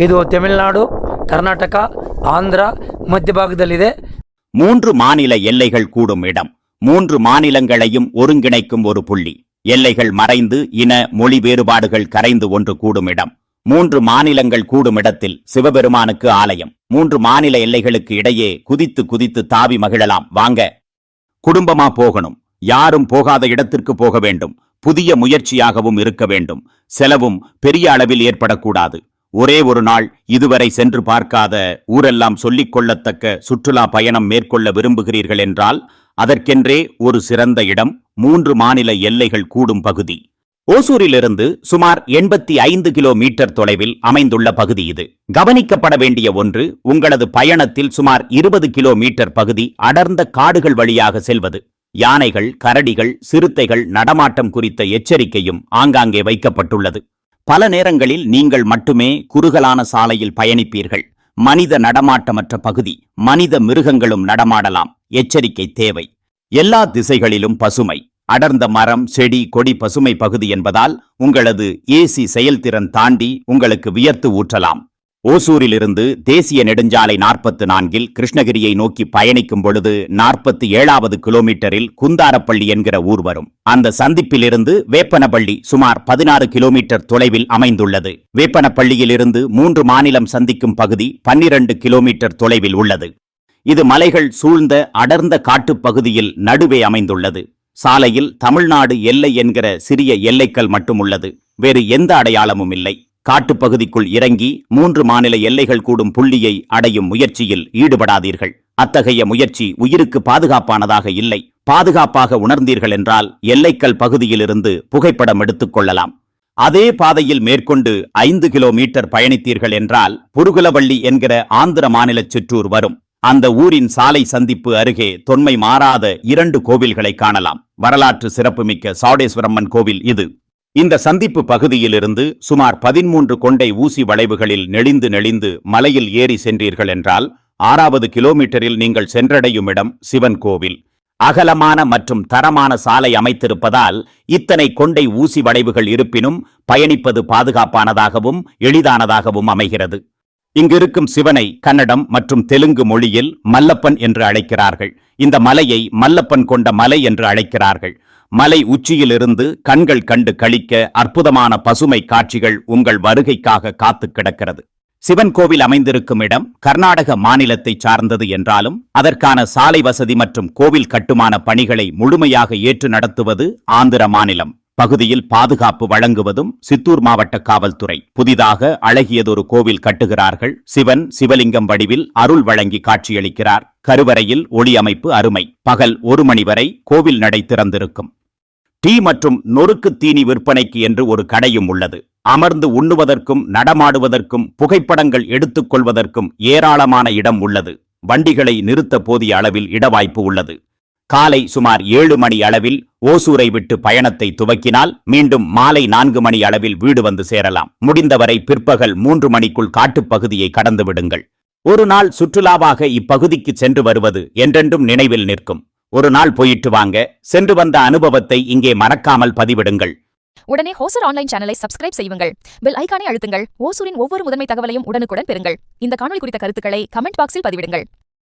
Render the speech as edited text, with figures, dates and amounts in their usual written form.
ಇದು ತಮಿಳುನಾಡು, ಕರ್ನಾಟಕ, ಆಂಧ್ರ மத்தியபாகதலிದೆ. 3 மாநில எல்லைகள் கூடும் இடம், 3 மாநிலங்களையும் ஒருங்கிணைக்கும் ஒரு புள்ளி. எல்லைகள் மறைந்து இன மொழி வேறுபாடுகள் கரைந்து ஒன்று கூடும் இடம். 3 மாநிலங்கள் கூடும் இடத்தில் சிவபெருமானுக்கு ஆலயம். 3 மாநில எல்லைகளுக்கு இடையே குதித்து குதித்து தாவி மகிழலாம். வாங்க. குடும்பமா போகணும், யாரும் போகாத இடத்திற்கு போக வேண்டும். புதிய முயற்சியாகவும் இருக்க வேண்டும். செலவும் பெரிய அளவில் ஏற்படக்கூடாது. ஒரே ஒரு நாள் இதுவரை சென்று பார்க்காத ஊரெல்லாம் சொல்லிக் கொள்ளத்தக்க சுற்றுலா பயணம் மேற்கொள்ள விரும்புகிறீர்கள் என்றால் அதற்கென்றே ஒரு சிறந்த இடம் 3 மாநில எல்லைகள் கூடும் பகுதி. ஓசூரிலிருந்து சுமார் 85 கிலோமீட்டர் தொலைவில் அமைந்துள்ள பகுதி இது. கவனிக்கப்பட வேண்டிய ஒன்று, உங்களது பயணத்தில் சுமார் 20 கிலோமீட்டர் பகுதி அடர்ந்த காடுகள் வழியாக செல்வது. யானைகள், கரடிகள், சிறுத்தைகள் நடமாட்டம் குறித்த எச்சரிக்கையும் ஆங்காங்கே வைக்கப்பட்டுள்ளது. பல நேரங்களில் நீங்கள் மட்டுமே குறுகலான சாலையில் பயணிப்பீர்கள். மனித நடமாட்டமற்ற பகுதி, மனித மிருகங்களும் நடமாடலாம். எச்சரிக்கை தேவை. எல்லா திசைகளிலும் பசுமை, அடர்ந்த மரம், செடி, கொடி பசுமை பகுதி என்பதால் உங்களது ஏசி செயல்திறன் தாண்டி உங்களுக்கு வியர்த்து ஊற்றலாம். ஓசூரிலிருந்து தேசிய நெடுஞ்சாலை 44 கிருஷ்ணகிரியை நோக்கி பயணிக்கும் பொழுது 47வது கிலோமீட்டரில் குந்தாரப்பள்ளி என்கிற ஊர் வரும். அந்த சந்திப்பிலிருந்து வேப்பனப்பள்ளி சுமார் 16 கிலோமீட்டர் தொலைவில் அமைந்துள்ளது. வேப்பனப்பள்ளியிலிருந்து 3 மாநிலம் சந்திக்கும் பகுதி 12 கிலோமீட்டர் தொலைவில் உள்ளது. இது மலைகள் சூழ்ந்த அடர்ந்த காட்டுப்பகுதியில் நடுவே அமைந்துள்ளது. சாலையில் தமிழ்நாடு எல்லை என்கிற சிறிய எல்லைக்கல் மட்டும் உள்ளது. வேறு எந்த அடையாளமும் இல்லை. காட்டுப்பகுதிக்குள் இறங்கி 3 மாநில எல்லைகள் கூடும் புள்ளியை அடையும் முயற்சியில் ஈடுபடாதீர்கள். அத்தகைய முயற்சி உயிருக்கு பாதுகாப்பானதாக இல்லை. பாதுகாப்பாக உணர்ந்தீர்கள் என்றால் எல்லைக்கல் பகுதியிலிருந்து புகைப்படம் எடுத்துக் கொள்ளலாம். அதே பாதையில் மேற்கொண்டு 5 கிலோமீட்டர் பயணித்தீர்கள் என்றால் புருகுலவள்ளி என்கிற ஆந்திர மாநில சிற்றூர் வரும். அந்த ஊரின் சாலை சந்திப்பு அருகே தொன்மை மாறாத 2 கோவில்களை காணலாம். வரலாற்று சிறப்புமிக்க சாடேஸ்வரம்மன் கோவில் இது. இந்த சந்திப்பு பகுதியிலிருந்து சுமார் 13 கொண்டை ஊசி வளைவுகளில் நெளிந்து மலையில் ஏறி சென்றீர்கள் என்றால் 6வது கிலோமீட்டரில் நீங்கள் சென்றடையும் இடம் சிவன் கோவில். அகலமான மற்றும் தரமான சாலை அமைத்திருப்பதால் இத்தனை கொண்டை ஊசி வளைவுகள் இருப்பினும் பயணிப்பது பாதுகாப்பானதாகவும் எளிதானதாகவும் அமைகிறது. இங்கிருக்கும் சிவனை கன்னடம் மற்றும் தெலுங்கு மொழியில் மல்லப்பன் என்று அழைக்கிறார்கள். இந்த மலையை மல்லப்பன் கொண்ட மலை என்று அழைக்கிறார்கள். மலை உச்சியிலிருந்து கண்கள் கண்டு களிக்க அற்புதமான பசுமை காட்சிகள் உங்கள் வருகைக்காக காத்து கிடக்கிறது. சிவன் கோவில் அமைந்திருக்கும் இடம் கர்நாடக மாநிலத்தை சார்ந்தது என்றாலும் அதற்கான சாலை வசதி மற்றும் கோவில் கட்டுமான பணிகளை முழுமையாக ஏற்று நடத்துவது ஆந்திர மாநிலம். பகுதியில் பாதுகாப்பு வழங்குவதும் சித்தூர் மாவட்ட காவல்துறை. புதிதாக அழகியதொரு கோவில் கட்டுகிறார்கள். சிவன் சிவலிங்கம் வடிவில் அருள் வழங்கி காட்சியளிக்கிறார். கருவறையில் ஒளி அமைப்பு அருமை. பகல் 1 மணி வரை கோவில் நடை திறந்திருக்கும். டீ மற்றும் நொறுக்கு தீனி விற்பனைக்கு என்று ஒரு கடையும் உள்ளது. அமர்ந்து உண்ணுவதற்கும் நடமாடுவதற்கும் புகைப்படங்கள் எடுத்துக் கொள்வதற்கும் ஏராளமான இடம் உள்ளது. வண்டிகளை நிறுத்த போதிய அளவில் இடவாய்ப்பு உள்ளது. காலை சுமார் 7 மணி அளவில் ஓசூரை விட்டு பயணத்தை துவக்கினால் மீண்டும் மாலை 4 மணி அளவில் வீடு வந்து சேரலாம். முடிந்தவரை பிற்பகல் 3 மணிக்குள் காட்டுப்பகுதியை கடந்து விடுங்கள். ஒரு நாள் சுற்றுலாவாக இப்பகுதிக்கு சென்று வருவது என்றென்றும் நினைவில் நிற்கும். ஒரு நாள் போயிட்டு வாங்க. சென்று வந்த அனுபவத்தை இங்கே மறக்காமல் பதிவிடுங்கள். உடனே ஓசூர் ஆன்லைன் சேனலை சப்ஸ்கிரைப் செய்யுங்கள். பெல் ஐகானை அழுத்துங்கள். ஓசூரின் ஒவ்வொரு முதன்மை தகவலையும் உடனுக்குடன் பெறுங்கள். இந்த காணொளி குறித்த கருத்துக்களை கமெண்ட் பாக்ஸில் பதிவிடுங்கள்.